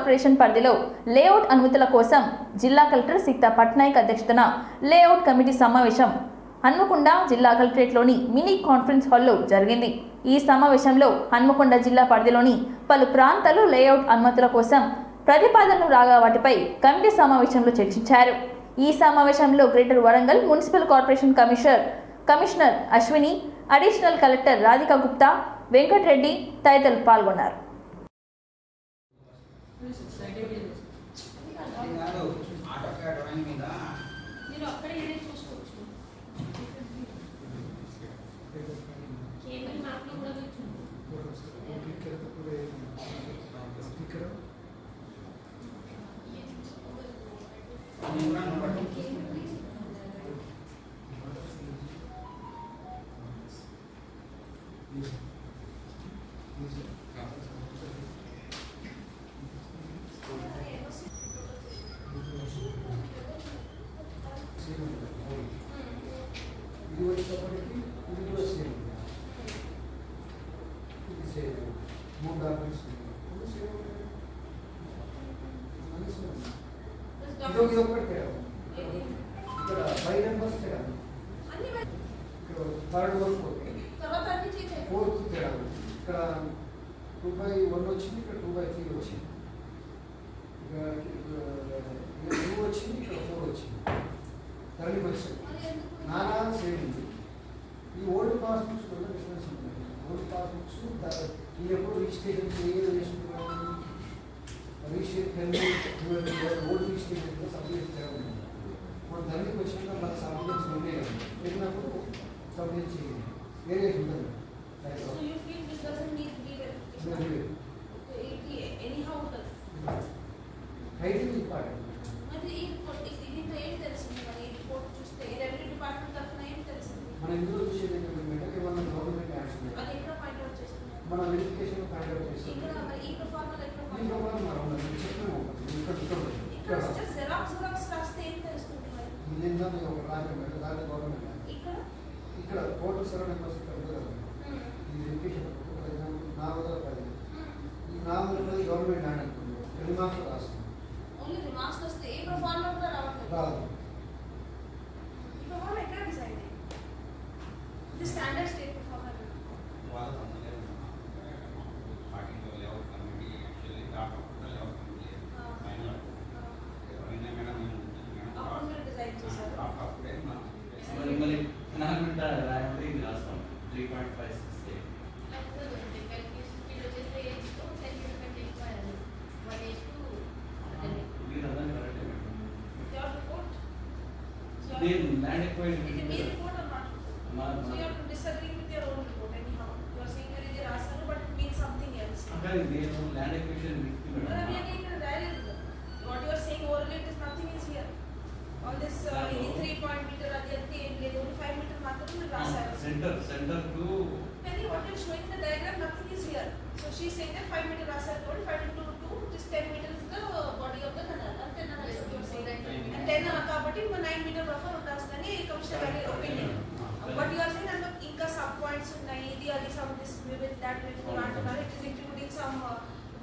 Corporation పరిధిలో layout అనుమతుల కోసం జిల్లా కలెక్టర్ సీతా పట్నాయక్ అధ్యక్షతన లేఅవుట్ కమిటీ సమావేశం హన్మకొండ జిల్లా కలెక్టరేట్లోని మినీ కాన్ఫరెన్స్ హాల్లో జరిగింది. ఈ సమావేశంలో హన్మకొండ జిల్లా పరిధిలోని పలు ప్రాంతాలు లేఅవుట్ అనుమతుల కోసం ప్రతిపాదనలు రాగా వాటిపై కమిటీ సమావేశంలో చర్చించారు. ఈ సమావేశంలో greater Warangal municipal corporation commissioner Ashwini, additional collector Radhika Gupta, Venkatareddy తదితరులు పాల్గొన్నారు. థర్డ్ వర్క్ ఫోర్త్ తేడా ఇక్కడ 2/1 వచ్చింది, ఇక్కడ 2/3 వచ్చింది, ఇక్కడ 2 వచ్చింది, ఇక్కడ 4 వచ్చింది. ధరణి పరిస్థితి నానా సేమ్ ఉంది. ఈ ఓల్డ్ పాస్బుక్స్ వల్ల డిఫరెన్స్ ఉంటుంది. ఓల్డ్ పాస్బుక్స్ ఈ ఎప్పుడు రిజిస్ట్రేషన్ ఓల్డ్ రిజిస్ట్రేషన్ సబ్జెక్ట్స్ తేడా ఉంది. మన ధరణికి వచ్చినాక మన సబ్జెక్ట్స్ ఉన్నాయి కదా, పెట్టినప్పుడు సబ్జెక్ట్ చేయండి. వేరే ఉంటుంది. Writing important. మన ఇందులో చూసేది ఏంటంటే ఏమన్నా గవర్నమెంట్ యాక్ట్స్ ఉన్నాయి, మన వెరిఫికేషన్ ఫైండ్ అవుట్ చేస్తాం. ఇక్కడ టోటల్ 7 మెంబర్స్ ఈ వెరిఫికేషన్ నా వద్ద 10 ఈ నా వద్ద గవర్నమెంట్ ల్యాండ్ అనుకుంటున్నాం. రిమార్క్స్ రాస్తాం. రాదు. Standard state performer land acquired. It is a report or not? So you have to disagree with your own report anyhow. You are saying that it is Rasana, but it means something else. Okay, they have land acquisition. What you are saying orally, it is nothing is here. All this 3 meter, only 5 meter Rasana. Center to. Penny, what you are showing in the diagram, nothing is here. So she is saying that 5 meter Rasana road, 5 into 2, just 10 meters is the body of the canal. And 10 is what you are saying. And 10 kabatti 9 meter buffer undastani commercial opinion. But you are saying that inka sub points unnai, idi adi some this with that with it is including some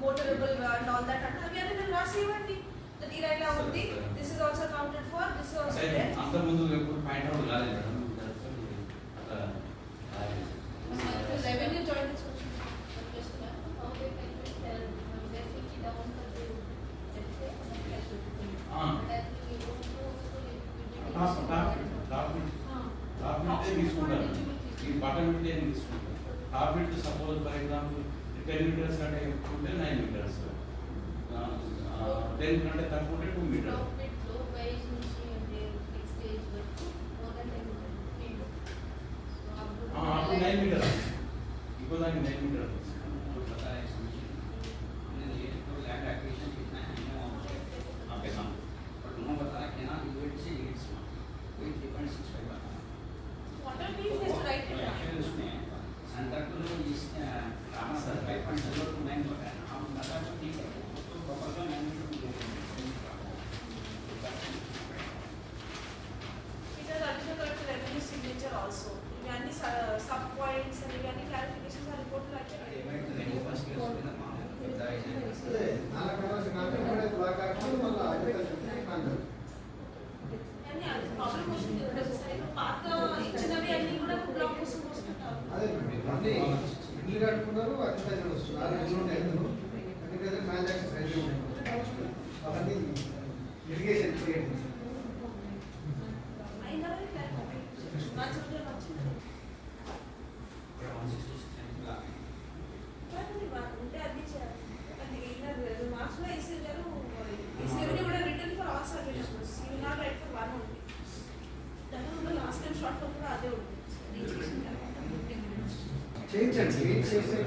motorable and all that. And we are in last event that ila undi. This is also accounted for. This is also there. Anta mundu eppudu point out galadu madam. Revenue joint is suppose for example 10 meters and 9 meters. Then 2 meters. Up to 9 meters. Because I 9 meters. land acquisition कितना है आपके सामने, but उन्होंने बताया कि ना you will see it's 3.65 बना. water bill is right here. Actually उसमें सेंटर को जो इस रामा सर 5.09 बताया ना, हम बता तो ठीक है, तो बफर का 9 metre It has additional collector revenue signature also. Yani sub points and yani clarifications are reported actually. అదే నాలుగు కలర్స్ కాంటాక్ట్ కూడా బ్లాక్ కాకుండా మళ్ళీ అగ్రికల్చర్ కాంటాక్ట్ కానీ అది ప్రాబ్లం వస్తుంది కదా సార్. పాత ఇచ్చినవి అన్ని కూడా బ్లాక్ కోసం వస్తుంటారు. అదే అన్ని ఇల్లు కట్టుకున్నారు అగ్రికల్చర్ వస్తున్నారు ఇల్లు ఉంటాయి అగ్రికల్చర్ ట్రాన్సాక్షన్స్ అయితే ఉంటాయి అవన్నీ ఇరిగేషన్ చేయండి అయినా మా చదువులో వచ్చింది ఉంటే అది చేయాలి. అది మార్క్స్లో ఈసీ గారు ఈసీ కూడా return for all services you not right for one ఉంది. దాని కూడా లాస్ట్ టైం షార్ట్ ఫామ్ కూడా అదే ఉంది. చేయించండి ఏం చేస్తే